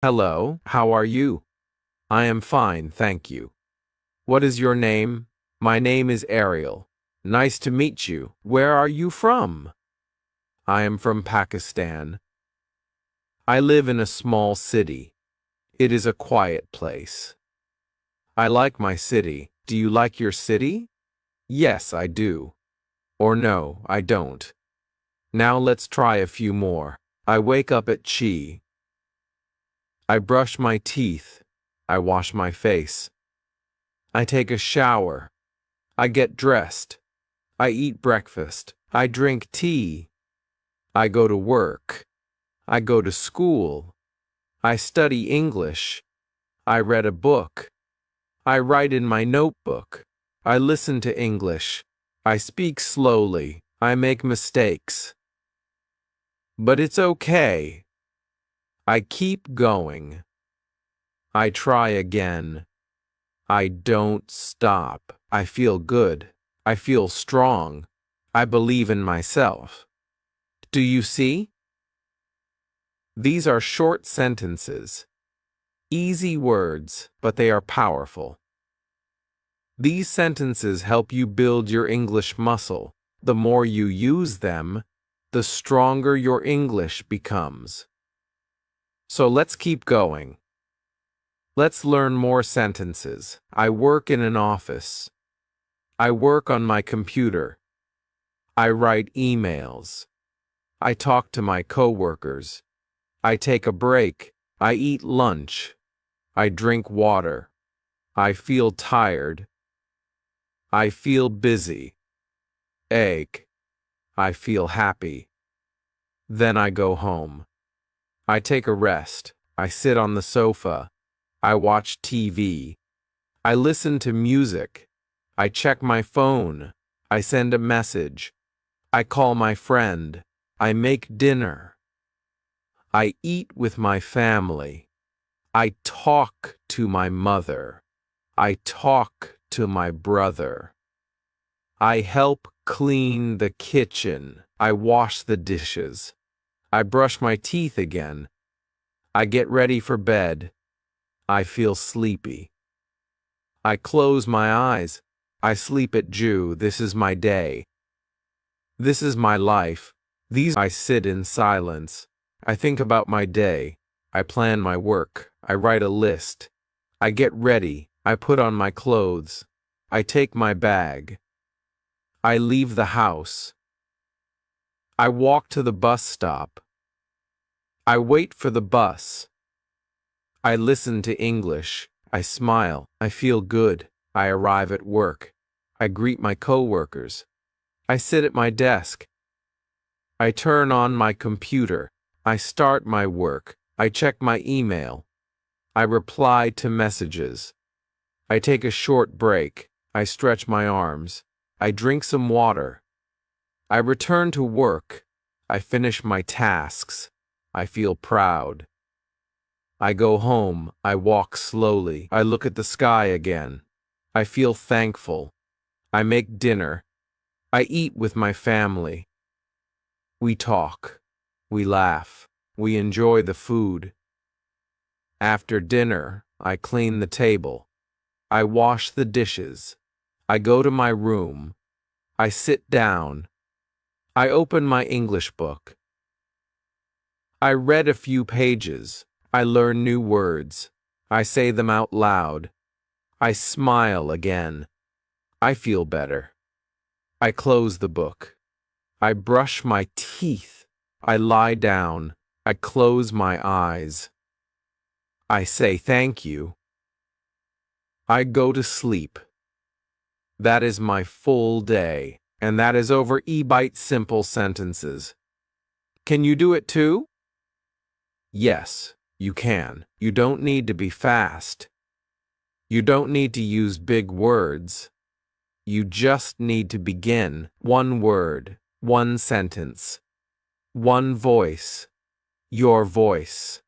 Hello, how are you? I am fine, thank you. What is your name? My name is Ariel. Nice to meet you. Where are you from? I am from Pakistan. I live in a small city. It is a quiet place. I like my city. Do you like your city? Yes, I do. Or no, I don't. Now let's try a few more. I wake up at chi. I brush my teeth. I wash my face. I take a shower. I get dressed. I eat breakfast. I drink tea. I go to work. I go to school. I study English. I read a book. I write in my notebook. I listen to English. I speak slowly. I make mistakes. But it's okay. I keep going. I try again. I don't stop. I feel good. I feel strong. I believe in myself. Do you see? These are short sentences. Easy words, but they are powerful. These sentences help you build your English muscle. The more you use them, the stronger your English becomes. So let's keep going. Let's learn more sentences. I work in an office. I work on my computer. I write emails. I talk to my coworkers. I take a break. I eat lunch. I drink water. I feel tired. I feel busy. Egg. I feel happy. Then I go home. I take a rest. I sit on the sofa. I watch TV. I listen to music. I check my phone. I send a message. I call my friend. I make dinner. I eat with my family. I talk to my mother. I talk to my brother. I help clean the kitchen. I wash the dishes. I brush my teeth again. I get ready for bed. I feel sleepy. I close my eyes. I sleep at Jew. This is my day. This is my life. I sit in silence. I think about my day. I plan my work. I write a list. I get ready. I put on my clothes. I take my bag. I leave the house. I walk to the bus stop. I wait for the bus. I listen to English. I smile. I feel good. I arrive at work. I greet my coworkers. I sit at my desk. I turn on my computer. I start my work. I check my email. I reply to messages. I take a short break. I stretch my arms. I drink some water. I return to work. I finish my tasks. I feel proud. I go home. I walk slowly. I look at the sky again. I feel thankful. I make dinner. I eat with my family. We talk. We laugh. We enjoy the food. After dinner, I clean the table. I wash the dishes. I go to my room. I sit down. I open my English book. I read a few pages. I learn new words. I say them out loud. I smile again. I feel better. I close the book. I brush my teeth. I lie down. I close my eyes. I say thank you. I go to sleep. That is my full day, and that is over e-byte simple sentences. Can you do it too? Yes, you can. You don't need to be fast. You don't need to use big words. You just need to begin. One word, one sentence, one voice, your voice.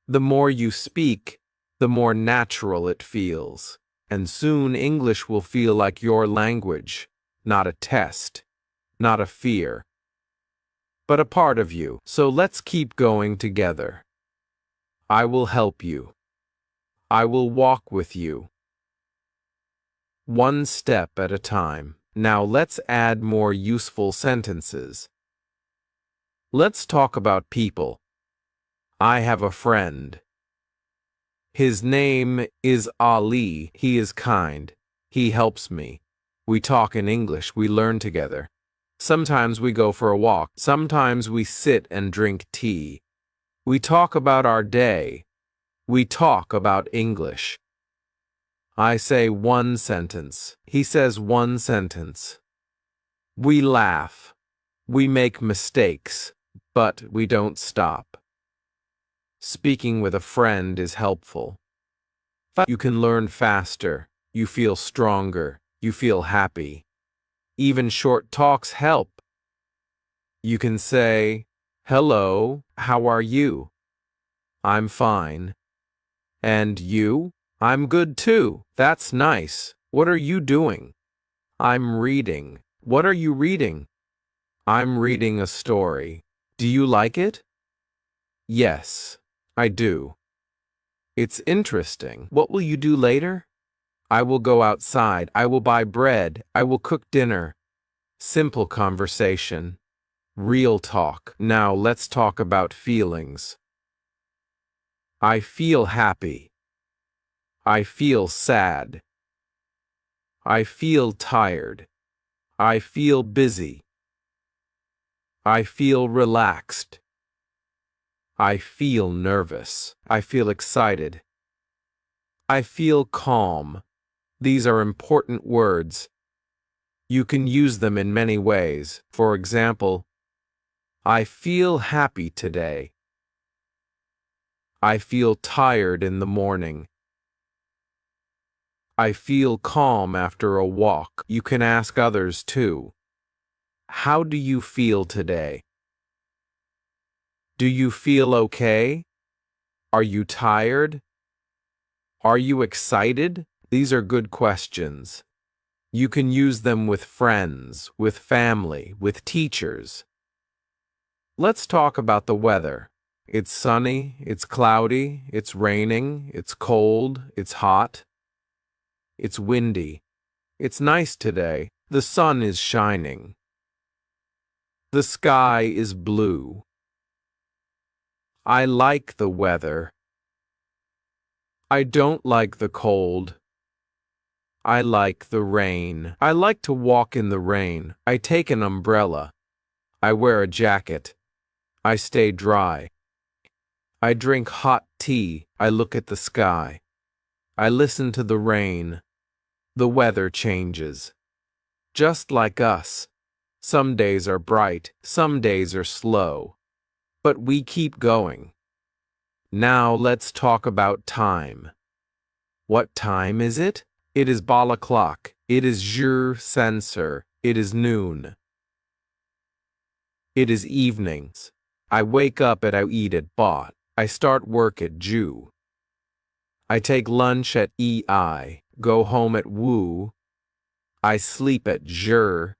The more you speak, the more natural it feels, and soon English will feel like your language, not a test, not a fear, but a part of you. So let's keep going together. I will help you. I will walk with you. One step at a time. Now let's add more useful sentences. Let's talk about people. I have a friend. His name is Ali. He is kind. He helps me. We talk in English. We learn together. Sometimes we go for a walk. Sometimes we sit and drink tea. We talk about our day. We talk about English. I say one sentence. He says one sentence. We laugh. We make mistakes, but we don't stop. Speaking with a friend is helpful. You can learn faster. You feel stronger. You feel happy. Even short talks help. You can say, "Hello, how are you?" "I'm fine." "And you?" "I'm good too." "That's nice. What are you doing?" "I'm reading." "What are you reading?" "I'm reading a story." "Do you like it?" "Yes, I do." "It's interesting." "What will you do later?" "I will go outside. I will buy bread. I will cook dinner." Simple conversation. Real talk. Now let's talk about feelings. I feel happy. I feel sad. I feel tired. I feel busy. I feel relaxed. I feel nervous. I feel excited. I feel calm. These are important words. You can use them in many ways. For example, I feel happy today. I feel tired in the morning. I feel calm after a walk. You can ask others too. How do you feel today? Do you feel okay? Are you tired? Are you excited? These are good questions. You can use them with friends, with family, with teachers. Let's talk about the weather. It's sunny, it's cloudy, it's raining, it's cold, it's hot, it's windy. It's nice today. The sun is shining. The sky is blue. I like the weather. I don't like the cold. I like the rain. I like to walk in the rain. I take an umbrella. I wear a jacket. I stay dry. I drink hot tea. I look at the sky. I listen to the rain. The weather changes. Just like us. Some days are bright, some days are slow. But we keep going. Now let's talk about time. What time is it? It is ball o'clock. It is jour sensor. It is noon. It is evenings. I wake up I eat at bot. I start work at Jew. I take lunch at EI, go home at Woo. I sleep at Jur.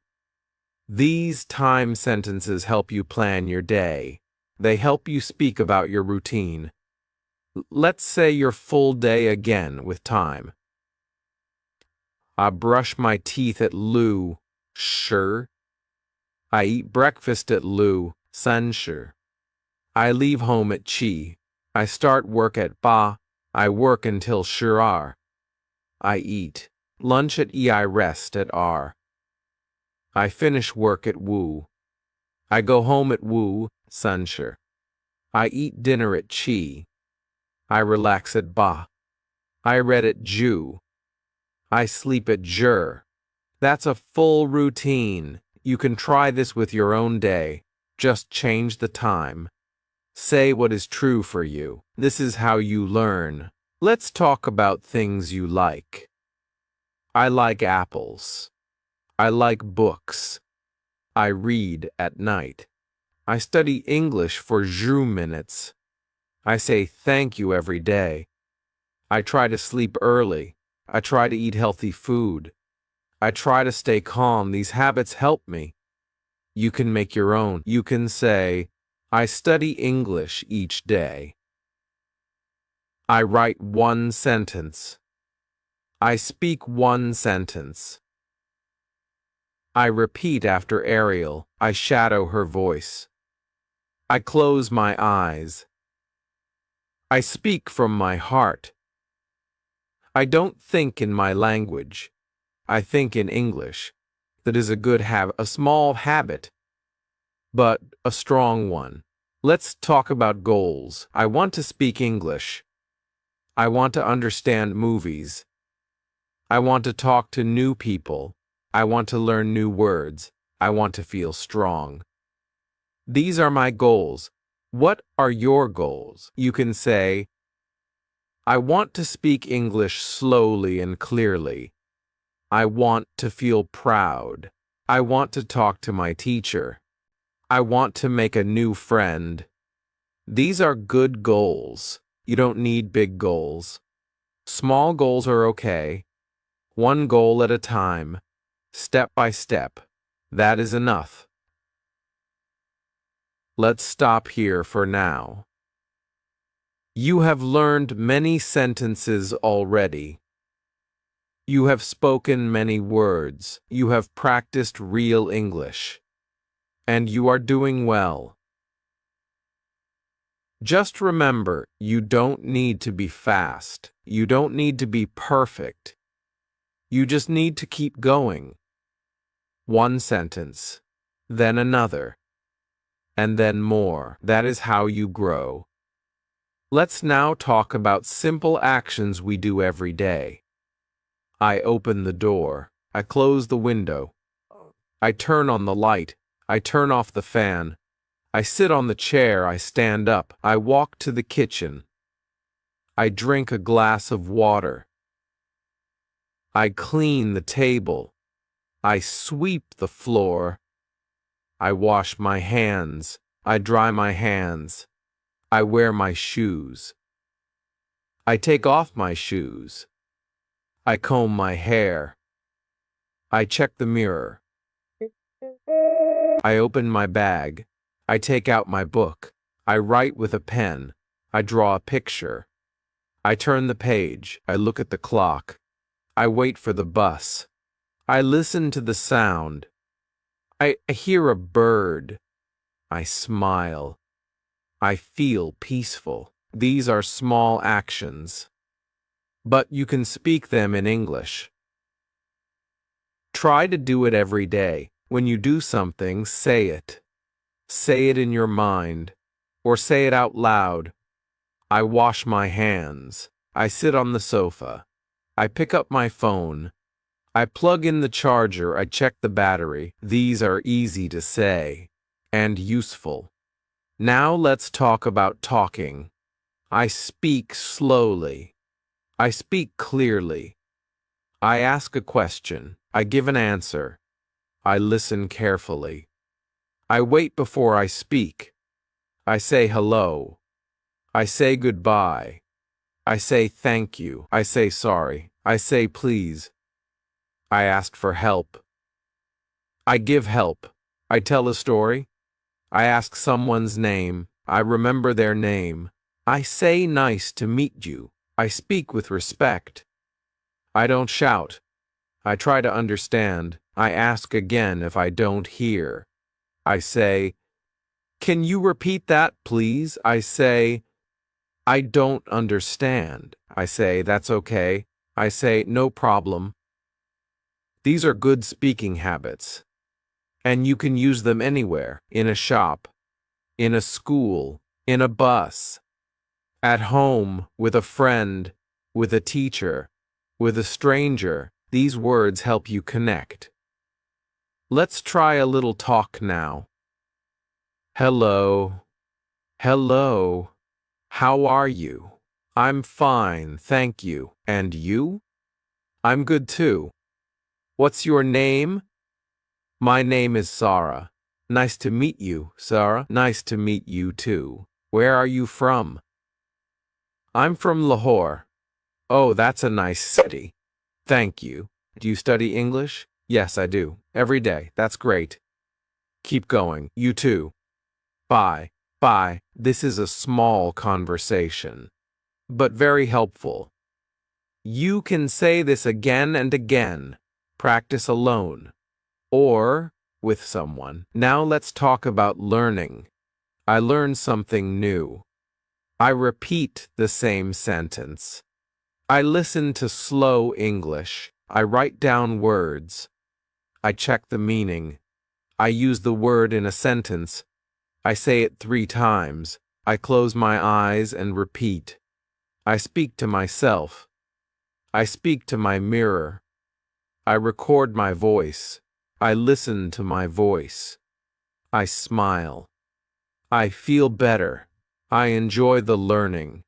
These time sentences help you plan your day. They help you speak about your routine. Let's say your full day again with time. I brush my teeth at Lou. Sure. I eat breakfast at Lou. Sure. I leave home at Chi. I start work at Ba. I work until Shirar. I eat. Lunch at E. I rest at R. I finish work at Wu. I go home at Wu. Sunsure. I eat dinner at Chi. I relax at Ba. I read at Ju. I sleep at Jur. That's a full routine. You can try this with your own day. Just change the time. Say what is true for you. This is how you learn. Let's talk about things you like. I like apples. I like books. I read at night. I study English for 2 minutes. I say thank you every day. I try to sleep early. I try to eat healthy food. I try to stay calm. These habits help me. You can make your own. You can say, I study English each day. I write one sentence. I speak one sentence. I repeat after Ariel. I shadow her voice. I close my eyes. I speak from my heart. I don't think in my language. I think in English. That is a good habit, a small habit, but a strong one. Let's talk about goals. I want to speak English. I want to understand movies. I want to talk to new people. I want to learn new words. I want to feel strong. These are my goals. What are your goals? You can say, I want to speak English slowly and clearly. I want to feel proud. I want to talk to my teacher. I want to make a new friend. These are good goals. You don't need big goals. Small goals are okay. One goal at a time, step by step. That is enough. Let's stop here for now. You have learned many sentences already. You have spoken many words. You have practiced real English. And you are doing well. Just remember, you don't need to be fast. You don't need to be perfect. You just need to keep going. One sentence, then another, and then more. That is how you grow. Let's now talk about simple actions we do every day. I open the door. I close the window. I turn on the light. I turn off the fan. I sit on the chair. I stand up. I walk to the kitchen. I drink a glass of water. I clean the table. I sweep the floor. I wash my hands. I dry my hands. I wear my shoes. I take off my shoes. I comb my hair. I check the mirror. I open my bag. I take out my book. I write with a pen. I draw a picture. I turn the page. I look at the clock. I wait for the bus. I listen to the sound. I hear a bird. I smile. I feel peaceful. These are small actions, but you can speak them in English. Try to do it every day. When you do something, say it. Say it in your mind, or say it out loud. I wash my hands. I sit on the sofa. I pick up my phone. I plug in the charger. I check the battery. These are easy to say and useful. Now let's talk about talking. I speak slowly. I speak clearly. I ask a question. I give an answer. I listen carefully. I wait before I speak. I say hello. I say goodbye. I say thank you. I say sorry. I say please. I ask for help. I give help. I tell a story. I ask someone's name. I remember their name. I say nice to meet you. I speak with respect. I don't shout. I try to understand. I ask again if I don't hear. I say, can you repeat that, please? I say, I don't understand. I say, that's okay. I say, no problem. These are good speaking habits, and you can use them anywhere, in a shop, in a school, in a bus, at home, with a friend, with a teacher, with a stranger. These words help you connect. Let's try a little talk now. Hello. Hello. How are you? I'm fine, thank you. And you? I'm good too. What's your name? My name is Sarah. Nice to meet you, Sarah. Nice to meet you too. Where are you from? I'm from Lahore. Oh, that's a nice city. Thank you. Do you study English? Yes, I do. Every day. That's great. Keep going. You too. Bye. Bye. This is a small conversation. but very helpful. You can say this again and again. Practice alone or with someone. Now let's talk about learning. I learn something new. I repeat the same sentence. I listen to slow English. I write down words. I check the meaning. I use the word in a sentence. I say it 3 times. I close my eyes and repeat. I speak to myself. I speak to my mirror. I record my voice. I listen to my voice. I smile. I feel better. I enjoy the learning.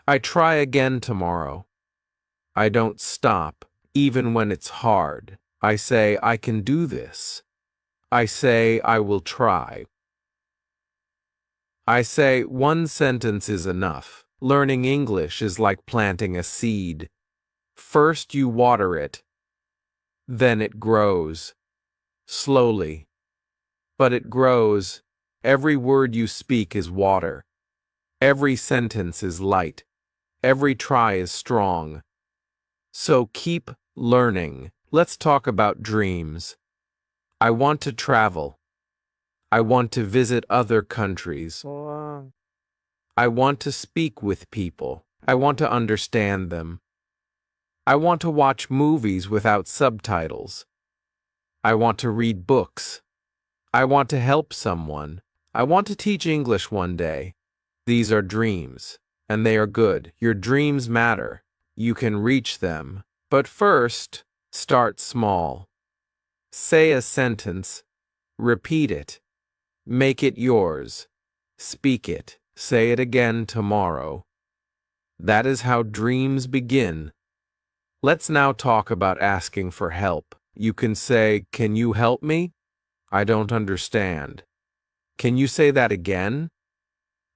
I try again tomorrow. I don't stop, even when it's hard. I say, I can do this. I say, I will try. I say, one sentence is enough. Learning English is like planting a seed. First you water it, then it grows. Slowly. But it grows. Every word you speak is water. Every sentence is light. Every try is strong. So keep learning. Let's talk about dreams. I want to travel. I want to visit other countries. I want to speak with people. I want to understand them. I want to watch movies without subtitles. I want to read books. I want to help someone. I want to teach English one day. These are dreams, and they are good. Your dreams matter. You can reach them. But first, start small. Say a sentence. Repeat it. Make it yours. Speak it. Say it again tomorrow. That is how dreams begin. Let's now talk about asking for help. You can say, "Can you help me? I don't understand." Can you say that again?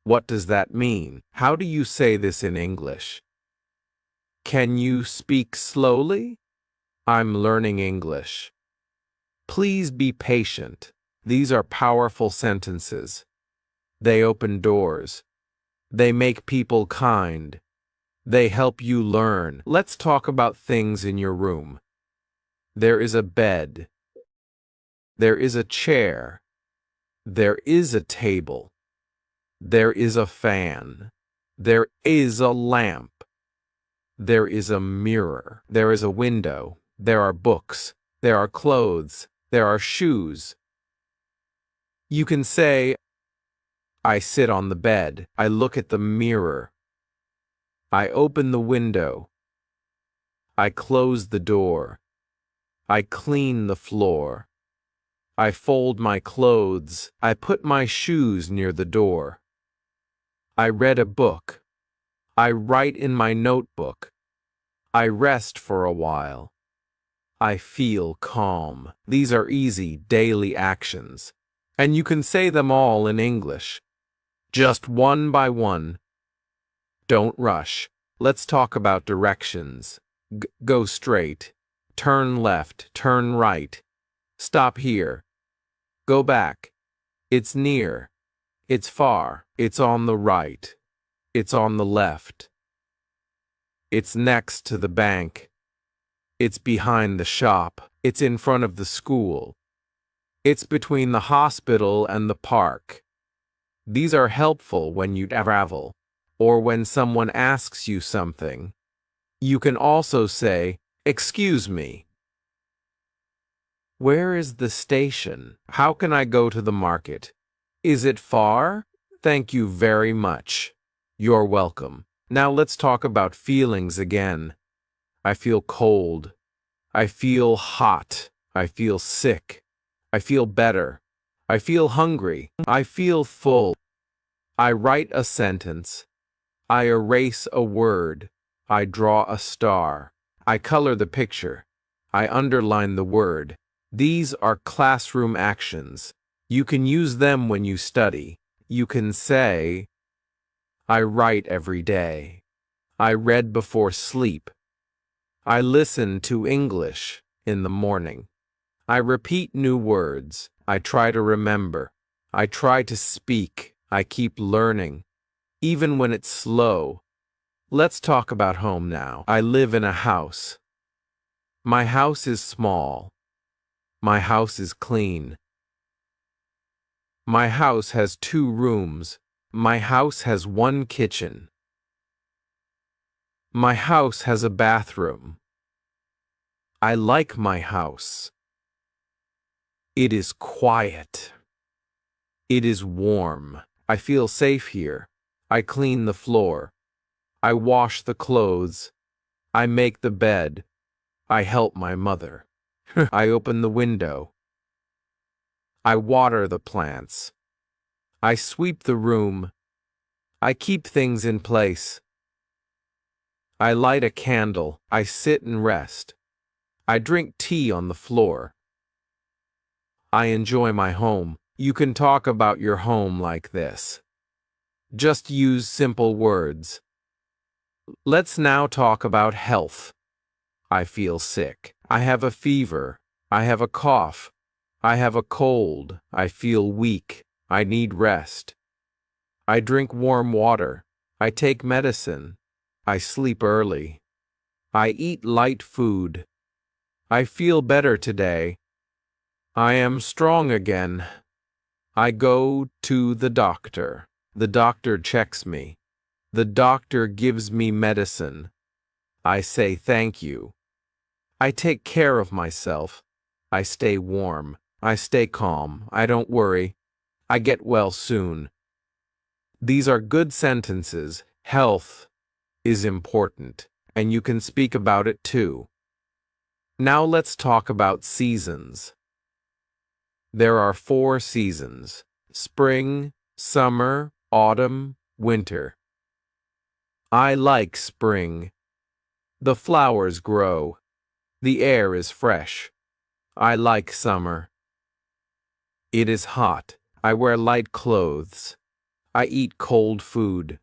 What does that mean? How do you say this in English? Can you speak slowly? I'm learning English. Please be patient. These are powerful sentences. They open doors. They make people kind. They help you learn. Let's talk about things in your room. There is a bed. There is a chair. There is a table. There is a fan. There is a lamp. There is a mirror. There is a window. There are books. There are clothes. There are shoes. You can say, I sit on the bed. I look at the mirror. I open the window. I close the door. I clean the floor. I fold my clothes. I put my shoes near the door. I read a book. I write in my notebook. I rest for a while. I feel calm. These are easy daily actions, and you can say them all in English, just one by one. Don't rush. Let's talk about directions. Go straight. Turn left. Turn right. Stop here. Go back. It's near. It's far. It's on the right. It's on the left. It's next to the bank. It's behind the shop. It's in front of the school. It's between the hospital and the park. These are helpful when you travel, or when someone asks you something. You can also say, "Excuse me. Where is the station? How can I go to the market? Is it far? Thank you very much. You're welcome." Now let's talk about feelings again. I feel cold. I feel hot. I feel sick. I feel better. I feel hungry. I feel full. I write a sentence. I erase a word. I draw a star. I color the picture. I underline the word. These are classroom actions. You can use them when you study. You can say, I write every day. I read before sleep. I listen to English in the morning. I repeat new words. I try to remember. I try to speak. I keep learning, even when it's slow. Let's talk about home now. I live in a house. My house is small. My house is clean. My house has 2 rooms. My house has 1 kitchen. My house has a bathroom. I like my house. It is quiet. It is warm. I feel safe here. I clean the floor. I wash the clothes. I make the bed. I help my mother. I open the window. I water the plants. I sweep the room. I keep things in place. I light a candle. I sit and rest. I drink tea on the floor. I enjoy my home. You can talk about your home like this. Just use simple words. Let's now talk about health. I feel sick. I have a fever. I have a cough. I have a cold. I feel weak. I need rest. I drink warm water. I take medicine. I sleep early. I eat light food. I feel better today. I am strong again. I go to the doctor. The doctor checks me. The doctor gives me medicine. I say thank you. I take care of myself. I stay warm. I stay calm. I don't worry. I get well soon. These are good sentences. Health is important, and you can speak about it too. Now let's talk about seasons. There are 4 seasons: spring, summer, autumn, winter. I like spring. The flowers grow. The air is fresh. I like summer. It is hot. I wear light clothes. I eat cold food.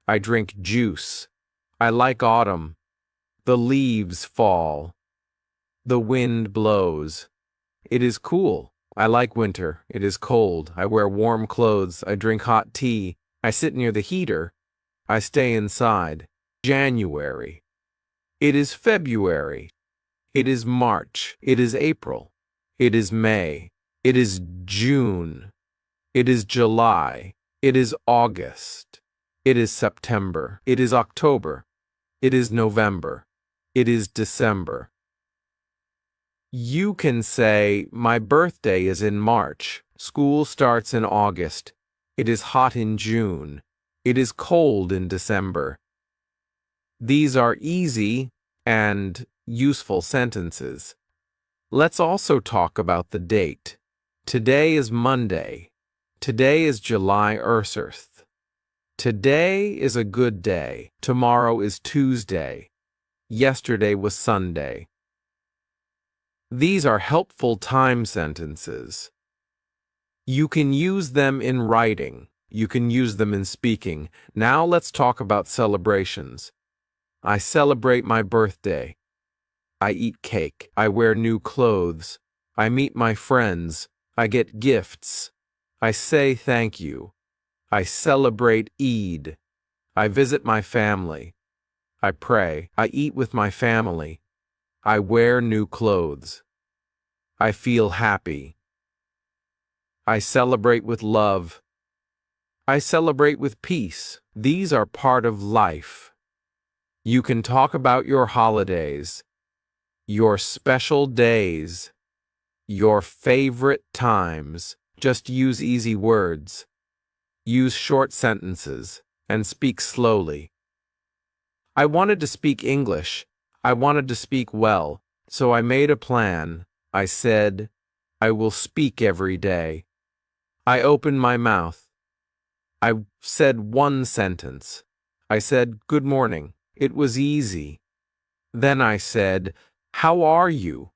I drink juice. I like autumn. The leaves fall. The wind blows. It is cool. I like winter. It is cold. I wear warm clothes. I drink hot tea. I sit near the heater. I stay inside. January. It is February. It is March. It is April. It is May. It is June. It is July. It is August. It is September. It is October. It is November. It is December. You can say, my birthday is in March. School starts in August. It is hot in June. It is cold in December. These are easy and useful sentences. Let's also talk about the date. Today is Monday. Today is July 1st. Today is a good day. Tomorrow is Tuesday. Yesterday was Sunday. These are helpful time sentences. You can use them in writing. You can use them in speaking. Now let's talk about celebrations. I celebrate my birthday. I eat cake. I wear new clothes. I meet my friends. I get gifts. I say thank you. I celebrate Eid. I visit my family. I pray. I eat with my family. I wear new clothes. I feel happy. I celebrate with love. I celebrate with peace. These are part of life. You can talk about your holidays, your special days, your favorite times. Just use easy words. Use short sentences and speak slowly. I wanted to speak English. I wanted to speak well, so I made a plan. I said, I will speak every day. I opened my mouth. I said 1 sentence. I said, good morning. It was easy. Then I said, how are you?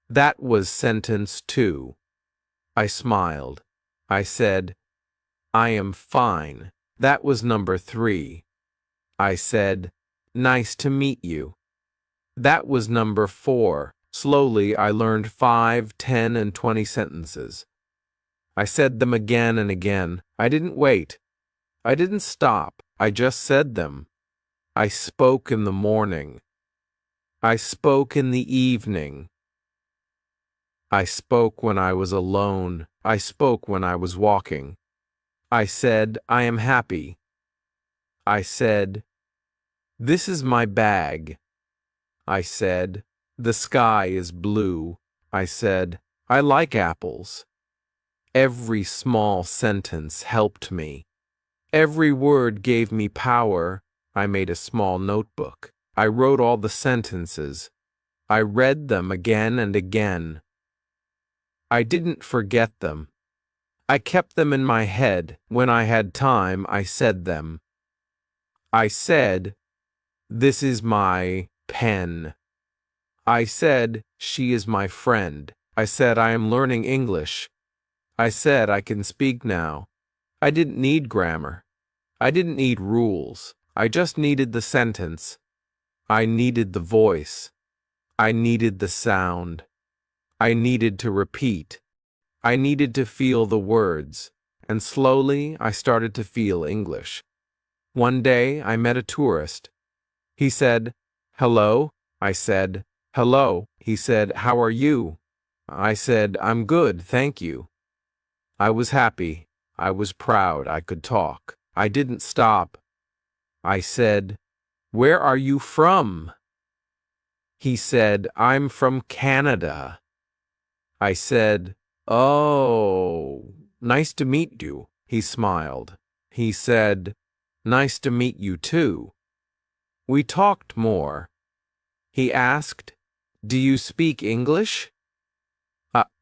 That was sentence 2. I smiled. I said, I am fine. That was number 3. I said, nice to meet you. That was number 4. Slowly, I learned 5, 10, and 20 sentences. I said them again and again. I didn't wait. I didn't stop. I just said them. I spoke in the morning. I spoke in the evening. I spoke when I was alone. I spoke when I was walking. I said, I am happy. I said, this is my bag. I said, the sky is blue. I said, I like apples. Every small sentence helped me. Every word gave me power. I made a small notebook. I wrote all the sentences. I read them again and again. I didn't forget them. I kept them in my head. When I had time, I said them. I said, this is my pen. I said, she is my friend. I said, I am learning English. I said, I can speak now. I didn't need grammar. I didn't need rules. I just needed the sentence. I needed the voice. I needed the sound. I needed to repeat. I needed to feel the words. And slowly I started to feel English. One day I met a tourist. He said, hello. I said, hello. He said, how are you? I said, I'm good, thank you. I was happy. I was proud I could talk. I didn't stop. I said, where are you from? He said, I'm from Canada. I said, oh, nice to meet you. He smiled. He said, nice to meet you too. We talked more. He asked, do you speak English?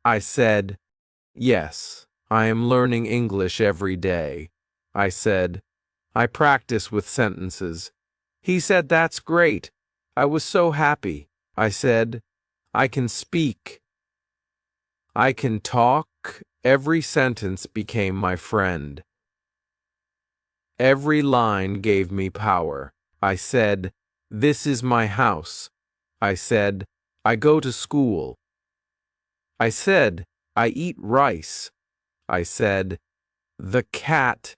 I said, yes, I am learning English every day. I said, I practice with sentences. He said, that's great. I was so happy. I said, I can speak. I can talk. Every sentence became my friend. Every line gave me power. I said, this is my house. I said, I go to school. I said, I eat rice. I said, the cat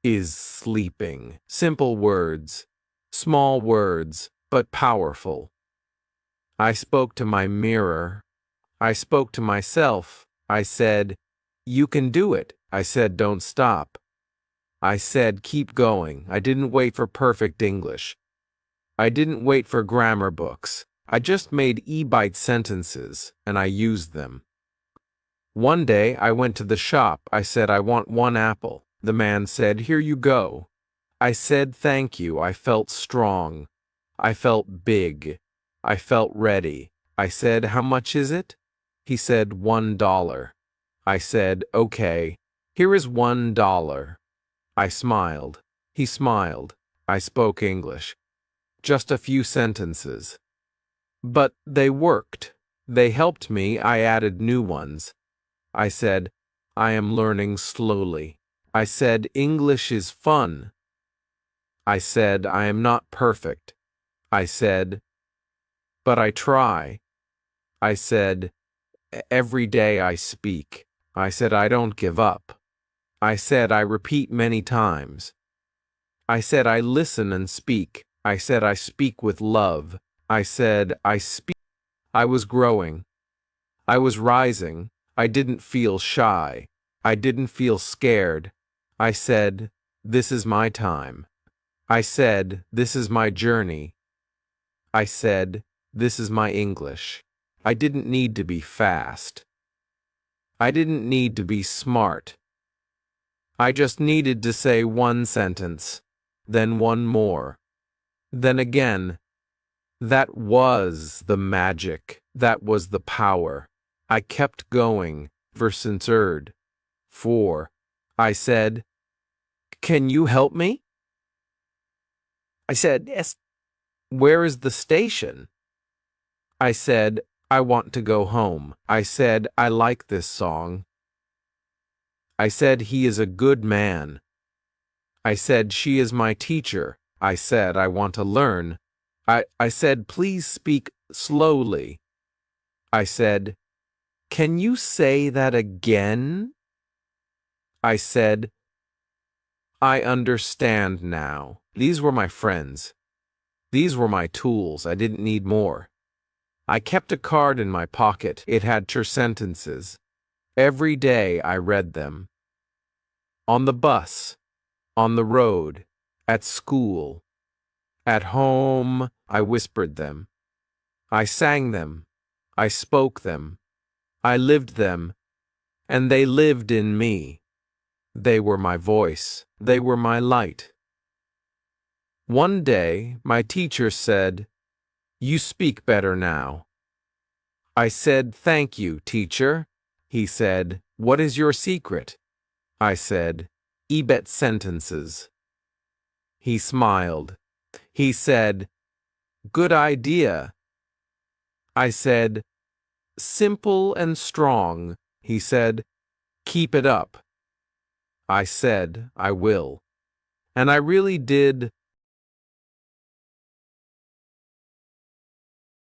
is sleeping. Simple words, small words, but powerful. I spoke to my mirror. I spoke to myself. I said, you can do it. I said, don't stop. I said, keep going. I didn't wait for perfect English. I didn't wait for grammar books. I just made e-bite sentences, and I used them. One day, I went to the shop. I said, I want 1 apple. The man said, here you go. I said, thank you. I felt strong. I felt big. I felt ready. I said, how much is it? He said, $1. I said, okay, here is $1. I smiled. He smiled. I spoke English. Just a few sentences. But they worked. They helped me. I added new ones. I said, I am learning slowly. I said, English is fun. I said, I am not perfect. I said, but I try. I said, every day I speak. I said, I don't give up. I said, I repeat many times. I said, I listen and speak. I said, I speak with love. I said, I speak. I was growing. I was rising. I didn't feel shy. I didn't feel scared. I said, this is my time. I said, this is my journey. I said, this is my English. I didn't need to be fast. I didn't need to be smart. I just needed to say one sentence, then one more, then again. That was the magic. That was the power. I kept going. Versensurd. 4. I said, can you help me? I said, yes. Where is the station? I said, I want to go home. I said, I like this song. I said, he is a good man. I said, she is my teacher. I said, I want to learn. I said, please speak slowly. I said, can you say that again? I said, I understand now. These were my friends. These were my tools. I didn't need more. I kept a card in my pocket. It had chur sentences. Every day I read them. On the bus, on the road, at school, at home, I whispered them. I sang them. I spoke them. I lived them, and they lived in me. They were my voice. They were my light. One day, my teacher said, "You speak better now." I said, "Thank you, teacher." He said, "What is your secret?" I said, "Ebet sentences." He smiled. He said, "Good idea." I said, "Simple and strong." He said, "Keep it up." I said, "I will." And I really did